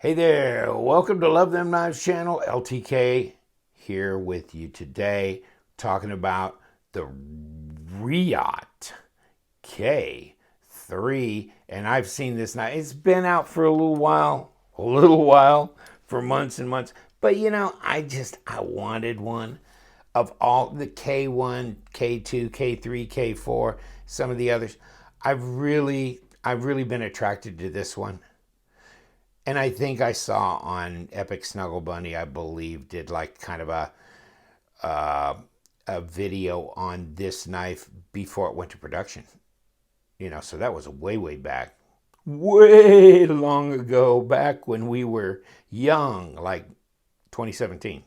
Hey there, welcome to Love Them Knives channel. LTK here with you today, talking about the Reate K-3. And I've seen this knife. It's been out for a little while, for months and months. But I wanted one of all the K1, K2, K3, K4, some of the others. I've really been attracted to this one. And I think I saw on Epic Snuggle Bunny, I believe, did like kind of a video on this knife before it went to production. So that was way back, way long ago, back when we were young, like 2017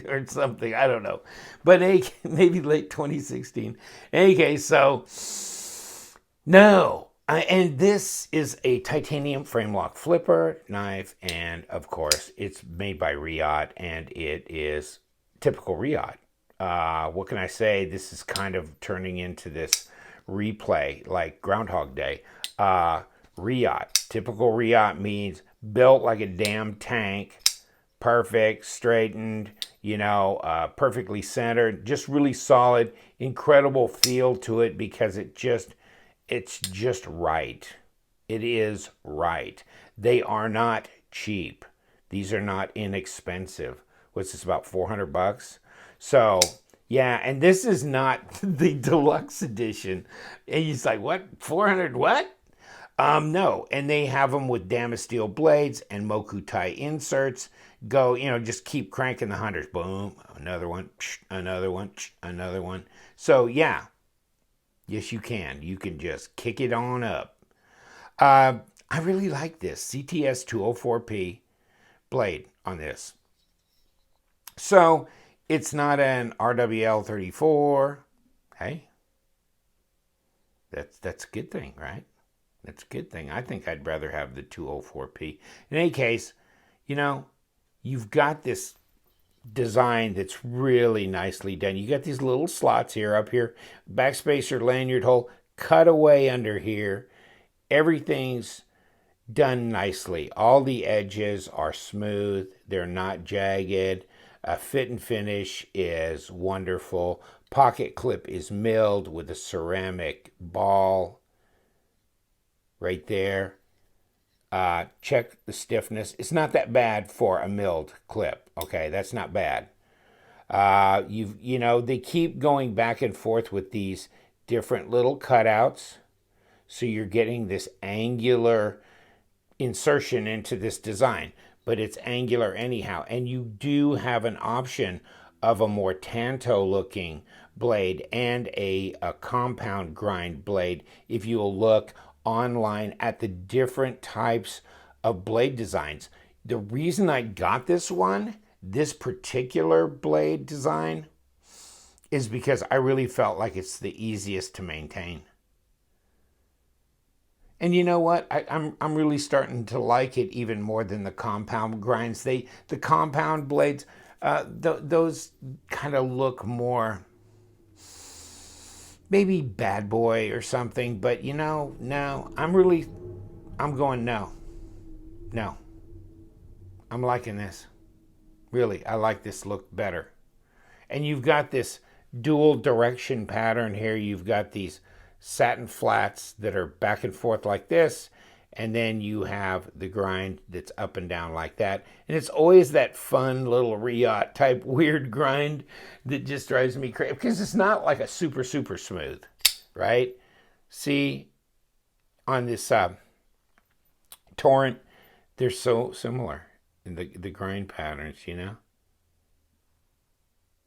or something. I don't know, but maybe late 2016. In any case, so no. And this is a titanium frame lock flipper knife, and of course, it's made by Reate, and it is typical Reate. What can I say? This is kind of turning into this replay like Groundhog Day. Reate, typical Reate means built like a damn tank, perfect, straightened, perfectly centered, just really solid, incredible feel to it because it's just right. It is right. They are not cheap. These are not inexpensive. What's this, about $400? So, yeah, and this is not the deluxe edition. And he's like, what? 400 what? No, and they have them with Damasteel blades and Mokutai inserts. Go, just keep cranking the hunters. Boom, another one, another one, another one. So, yeah. Yes, you can. You can just kick it on up. I really like this CTS 204P blade on this. So it's not an RWL 34. Hey, that's a good thing, right? That's a good thing. I think I'd rather have the 204P. In any case, you've got this design that's really nicely done. You got these little slots here, up here, backspacer, lanyard hole, cut away under here. Everything's done nicely. All the edges are smooth. They're not jagged. Fit and finish is wonderful. Pocket clip is milled with a ceramic ball right there. Check the stiffness. It's not that bad for a milled clip. Okay, that's not bad. They keep going back and forth with these different little cutouts, so you're getting this angular insertion into this design, but it's angular anyhow. And you do have an option of a more tanto looking blade and a compound grind blade if you'll look online at the different types of blade designs. The reason I got this particular blade design, is because I really felt like it's the easiest to maintain. And you know what? I'm really starting to like it even more than the compound grinds. The compound blades, those kind of look more maybe bad boy or something, but no, I'm going no. I'm liking this. Really, I like this look better. And you've got this dual direction pattern here. You've got these satin flats that are back and forth like this, and then you have the grind that's up and down like that. And it's always that fun little Reate type weird grind that just drives me crazy, because it's not like a super smooth, right? See, on this Torrent, they're so similar in the grind patterns,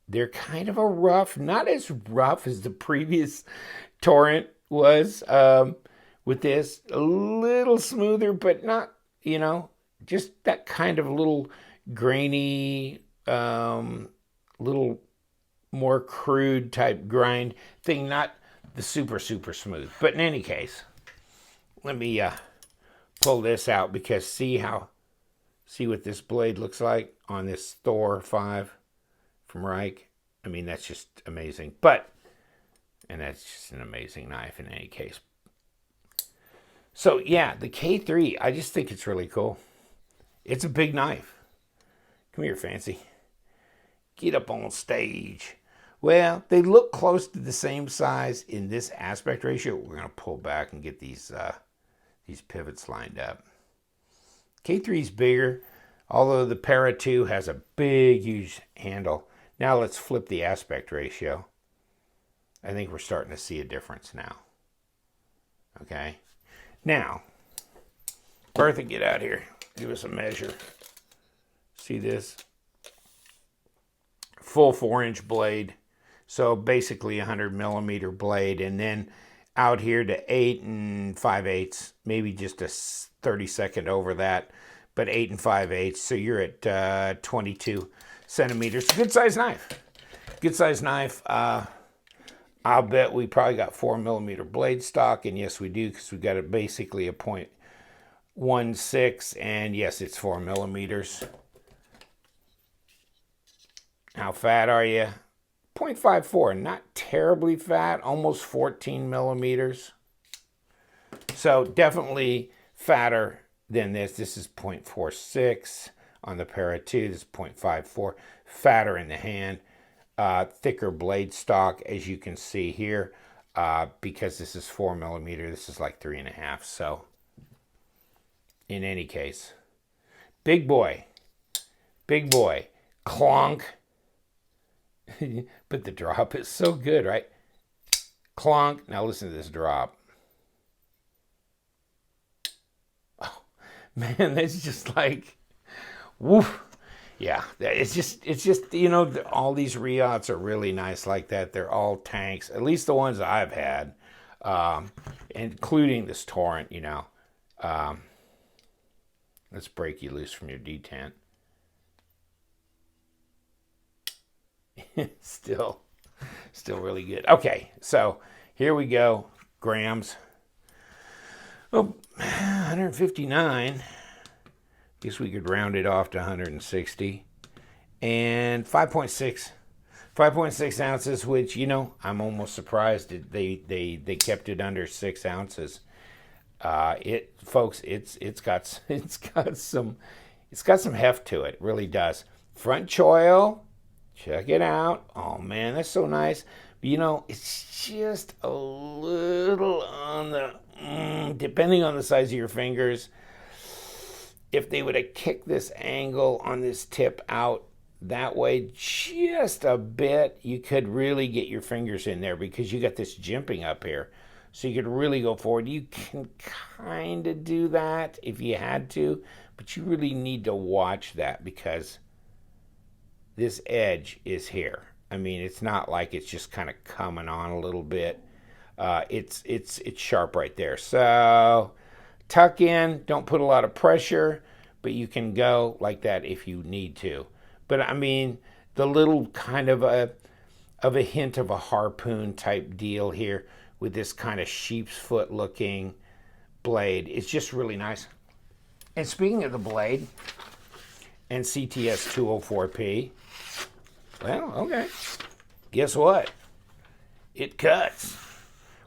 They're kind of a rough, not as rough as the previous Torrent was, with this. A little smoother, but not, just that kind of little grainy, little more crude type grind thing, not the super smooth. But in any case, let me pull this out, because see what this blade looks like on this Thor 5 from Reich. I mean, that's just amazing. And that's just an amazing knife in any case. So yeah, the K3, I just think it's really cool. It's a big knife. Come here, Fancy. Get up on stage. Well, they look close to the same size in this aspect ratio. We're going to pull back and get these pivots lined up. K-3 is bigger, although the Para 2 has a big, huge handle. Now let's flip the aspect ratio. I think we're starting to see a difference now. Okay. Now, Bertha, get out here. Give us a measure. See this? Full 4-inch blade. So basically 100 millimeter blade. And then out here to 8 5/8, maybe just a 32nd over that, but 8 5/8. So you're at 22 centimeters. Good size knife. Good size knife. I'll bet we probably got 4 millimeter blade stock, and yes, we do, because we got it basically a .16, and yes, it's 4 millimeters. How fat are you? 0.54, not terribly fat, almost 14 millimeters. So definitely fatter than this. This is 0.46 on the Para 2. This is 0.54. Fatter in the hand. Thicker blade stock, as you can see here. Because this is 4 millimeter, this is like 3.5. So in any case, big boy. Big boy. Clonk. But the drop is so good, right? Clonk. Now listen to this drop. Oh, man, that's just like, woof. Yeah, it's just, you know, all these Reates are really nice like that. They're all tanks, at least the ones I've had, including this Torrent, you know. Let's break you loose from your detent. Still really good. Okay, so here we go. Grams. Oh, 159. Guess we could round it off to 160. And 5.6 ounces, which, you know, I'm almost surprised that they kept it under 6 ounces. Folks, it's got some heft to it. It really does. Front choil. Check it out. Oh, man, that's so nice. But, you know, it's just a little on the, depending on the size of your fingers, if they would have kicked this angle on this tip out that way just a bit, you could really get your fingers in there because you got this jimping up here. So you could really go forward. You can kind of do that if you had to, but you really need to watch that because this edge is here. I mean, it's not like it's just kind of coming on a little bit. It's sharp right there. So tuck in, don't put a lot of pressure, but you can go like that if you need to. But I mean, the little kind of a hint of a harpoon type deal here with this kind of sheep's foot looking blade. It's just really nice. And speaking of the blade and CTS 204P, well, okay. Guess what? It cuts,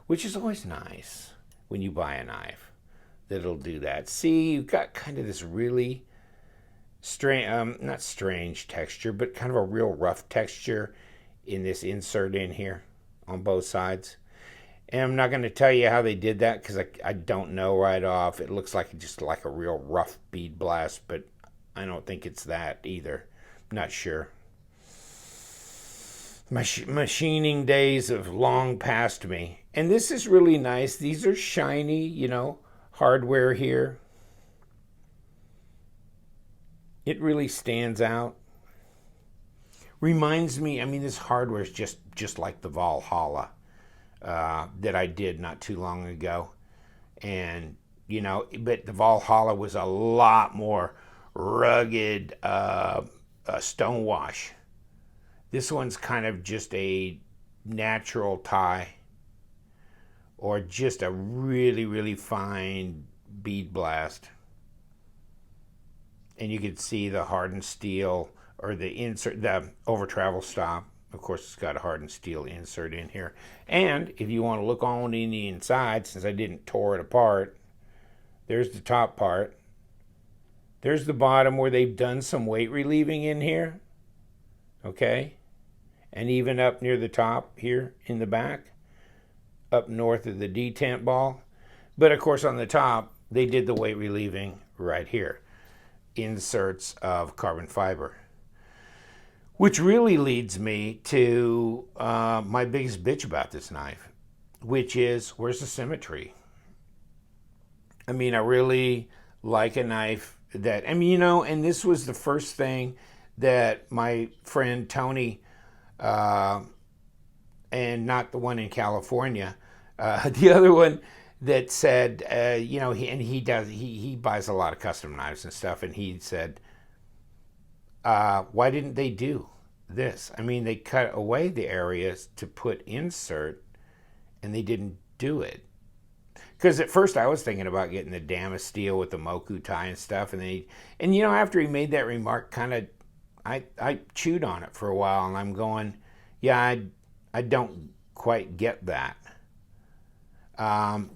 which is always nice when you buy a knife that'll do that. See, you've got kind of this really strange, not strange texture, but kind of a real rough texture in this insert in here on both sides. And I'm not going to tell you how they did that because I don't know right off. It looks like just like a real rough bead blast, but I don't think it's that either. I'm not sure. Machining days have long passed me. And this is really nice. These are shiny, you know, hardware here. It really stands out. Reminds me, I mean, this hardware is just like the Valhalla that I did not too long ago. And, you know, but the Valhalla was a lot more rugged stonewash. This one's kind of just a natural tie or just a really, really fine bead blast. And you can see the hardened steel or the insert, the over travel stop. Of course, it's got a hardened steel insert in here. And if you want to look on in the inside, since I didn't tore it apart, there's the top part. There's the bottom where they've done some weight relieving in here. Okay. And even up near the top here in the back, up north of the detent ball. But of course on the top, they did the weight relieving right here. Inserts of carbon fiber. Which really leads me to my biggest bitch about this knife, which is, where's the symmetry? I mean, I really like a knife that, I mean, you know, and this was the first thing that my friend Tony, and not the one in California, the other one that said, you know, he buys a lot of custom knives and stuff, and he said, why didn't they do this? I mean, they cut away the areas to put insert, and they didn't do it. Because at first I was thinking about getting the Damas steel with the Moku tie and stuff, and you know, after he made that remark, kind of, I chewed on it for a while, and I'm going, yeah, I don't quite get that.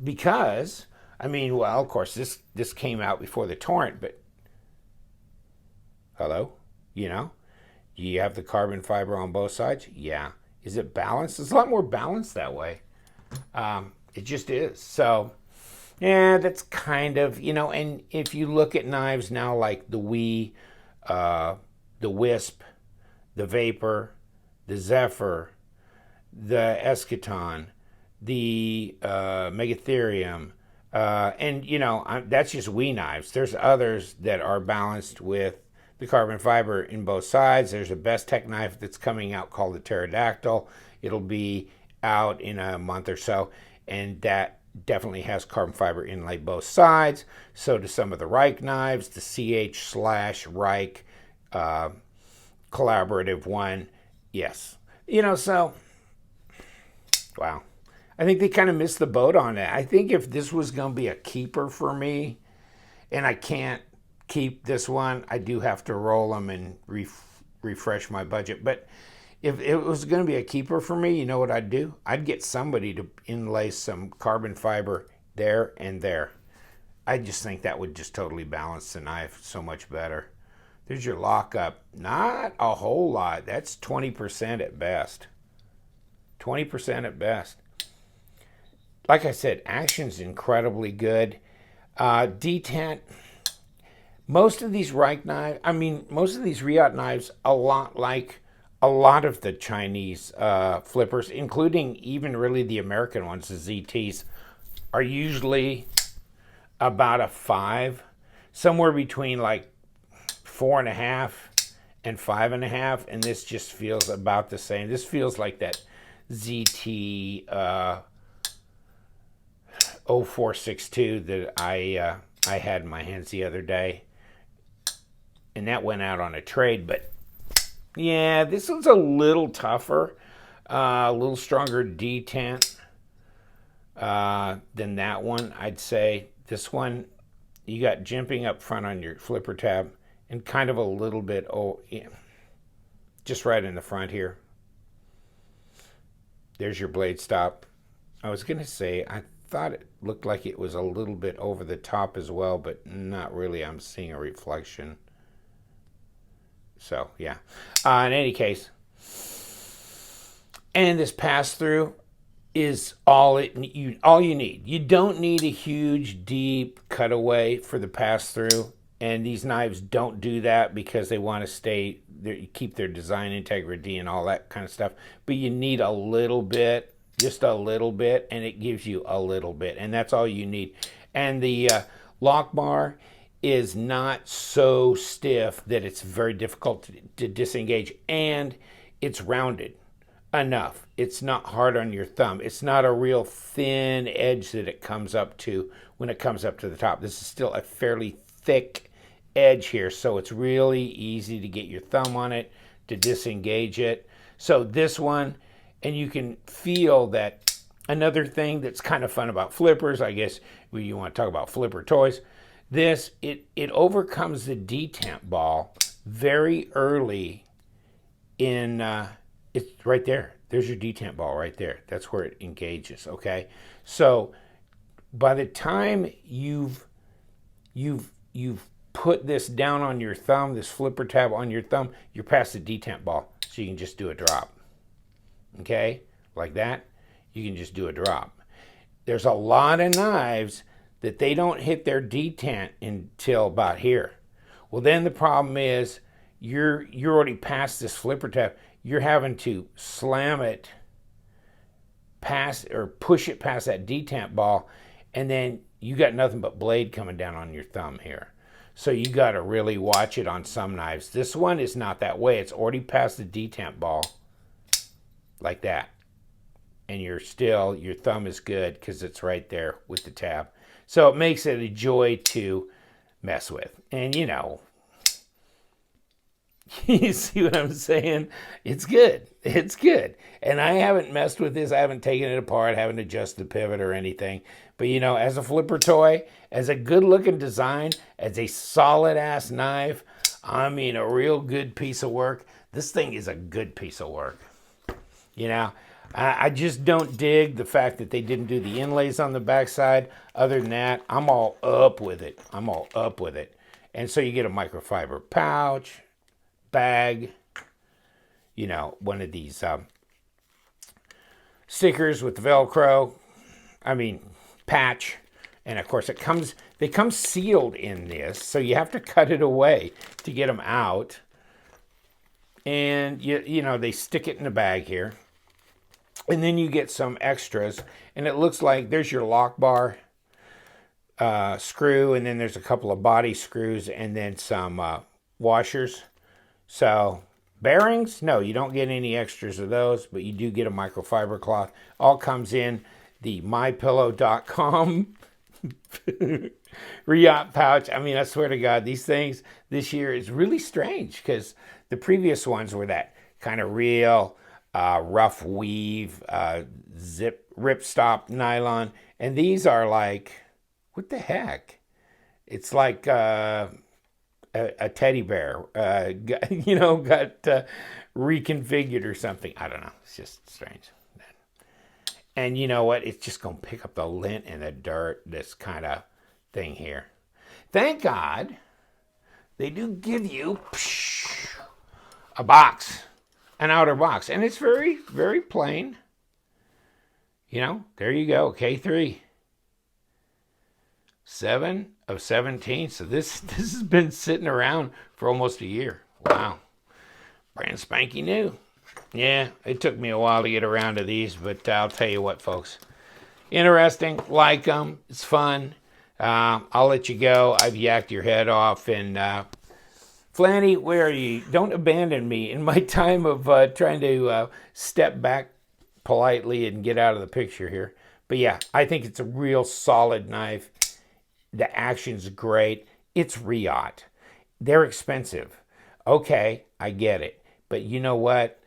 Because, I mean, well, of course, this came out before the torrent, but hello? You know, you have the carbon fiber on both sides. Yeah. Is it balanced? It's a lot more balanced that way. It just is. So, yeah, that's kind of, you know, and if you look at knives now like the the Wisp, the Vapor, the Zephyr, the Eschaton, the Megatherium, and, you know, that's just knives. There's others that are balanced with the carbon fiber in both sides. There's a Best Tech knife that's coming out called the Pterodactyl. It'll be out in a month or so, and that definitely has carbon fiber inlay both sides. So do some of the Reich knives, the CH/Reich collaborative one. Yes. You know, so, wow. I think they kind of missed the boat on it. I think if this was going to be a keeper for me, and I can't keep this one, I do have to roll them and refresh my budget. But if it was going to be a keeper for me, you know what I'd do? I'd get somebody to inlay some carbon fiber there and there. I just think that would just totally balance the knife so much better. There's your lockup. Not a whole lot. That's 20% at best. 20% at best. Like I said, action's incredibly good. Detent. Most of these Reich knives, I mean, most of these Reate knives, a lot like a lot of the Chinese flippers, including even really the American ones, the ZTs, are usually about a 5, somewhere between like 4.5 and 5.5, and this just feels about the same. This feels like that ZT 0462 that I had in my hands the other day. And that went out on a trade, but yeah, this one's a little tougher, a little stronger detent than that one, I'd say. This one, you got jimping up front on your flipper tab, and kind of a little bit, yeah, just right in the front here. There's your blade stop. I was going to say, I thought it looked like it was a little bit over the top as well, but not really. I'm seeing a reflection. So, yeah. In any case, and this pass-through is all you need. You don't need a huge, deep cutaway for the pass-through, and these knives don't do that because they want to keep their design integrity and all that kind of stuff. But you need a little bit, just a little bit, and it gives you a little bit, and that's all you need. And the lock bar is not so stiff that it's very difficult to disengage, and it's rounded enough. It's not hard on your thumb. It's not a real thin edge that it comes up to when it comes up to the top. This is still a fairly thick edge here, so it's really easy to get your thumb on it, to disengage it. So this one, and you can feel that. Another thing that's kind of fun about flippers, I guess you want to talk about flipper toys, this, it overcomes the detent ball very early in, it's right there. There's your detent ball right there. That's where it engages, okay? So by the time you've put this down on your thumb, this flipper tab on your thumb, you're past the detent ball. So you can just do a drop. Okay? Like that. You can just do a drop. There's a lot of knives that they don't hit their detent until about here. Well, then the problem is you're already past this flipper tab. You're having to slam it past or push it past that detent ball, and then you got nothing but blade coming down on your thumb here. So you got to really watch it on some knives. This one is not that way. It's already past the detent ball like that. And your thumb is good because it's right there with the tab. So it makes it a joy to mess with. And you know, you see what I'm saying? It's good. It's good. And I haven't messed with this. I haven't taken it apart, haven't adjusted the pivot or anything. But you know, as a flipper toy, as a good looking design, as a solid ass knife, I mean a real good piece of work. This thing is a good piece of work. You know, I just don't dig the fact that they didn't do the inlays on the backside. Other than that, I'm all up with it. I'm all up with it. And so you get a microfiber pouch, bag, you know, one of these stickers with the Velcro, patch. And of course they come sealed in this, so you have to cut it away to get them out. And you know, they stick it in the bag here. And then you get some extras, and it looks like there's your lock bar screw, and then there's a couple of body screws, and then some washers. So bearings, no, you don't get any extras of those, but you do get a microfiber cloth. All comes in the mypillow.com Reate pouch. I mean, I swear to God, these things this year is really strange because the previous ones were that kind of real rough weave, zip, ripstop nylon. And these are like, what the heck? It's like a teddy bear, you know, got reconfigured or something. I don't know. It's just strange. And you know what? It's just going to pick up the lint and the dirt, this kind of thing here. Thank God they do give you a box, an outer box. And it's very, very plain. You know, there you go. K-3. 7 of 17. So this has been sitting around for almost a year. Wow. Brand spanking new. Yeah, it took me a while to get around to these, but I'll tell you what, folks. Interesting. Like them. It's fun. I'll let you go. I've yacked your head off. And Flanny, where are you? Don't abandon me in my time of trying to step back politely and get out of the picture here. But yeah, I think it's a real solid knife. The action's great. It's Reate. They're expensive. Okay, I get it. But you know what?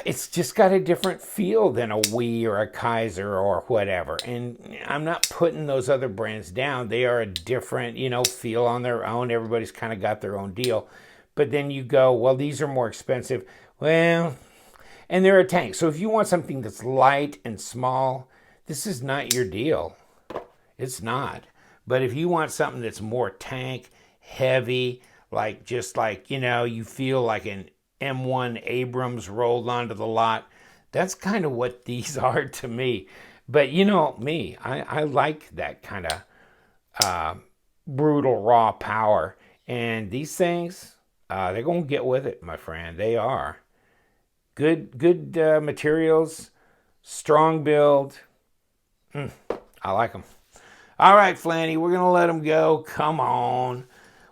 It's just got a different feel than a Wii or a Kaiser or whatever. And I'm not putting those other brands down. They are a different, you know, feel on their own. Everybody's kind of got their own deal. But then you go, well, these are more expensive. Well, and they're a tank. So if you want something that's light and small, this is not your deal. It's not. But if you want something that's more tank, heavy, like just like, you know, you feel like an M1 Abrams rolled onto the lot, that's kind of what these are to me. But you know me, I like that kind of brutal raw power. And these things, they're going to get with it, my friend. They are. Good materials, strong build. I like them. All right, Flanny, we're going to let them go. Come on.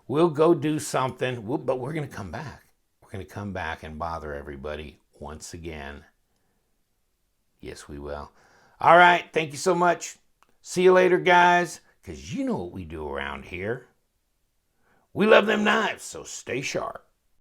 We'll go do something, but we're going to come back. We're going to come back and bother everybody once again. Yes, we will. All right, thank you so much. See you later, guys, because you know what we do around here. We love them knives, so stay sharp.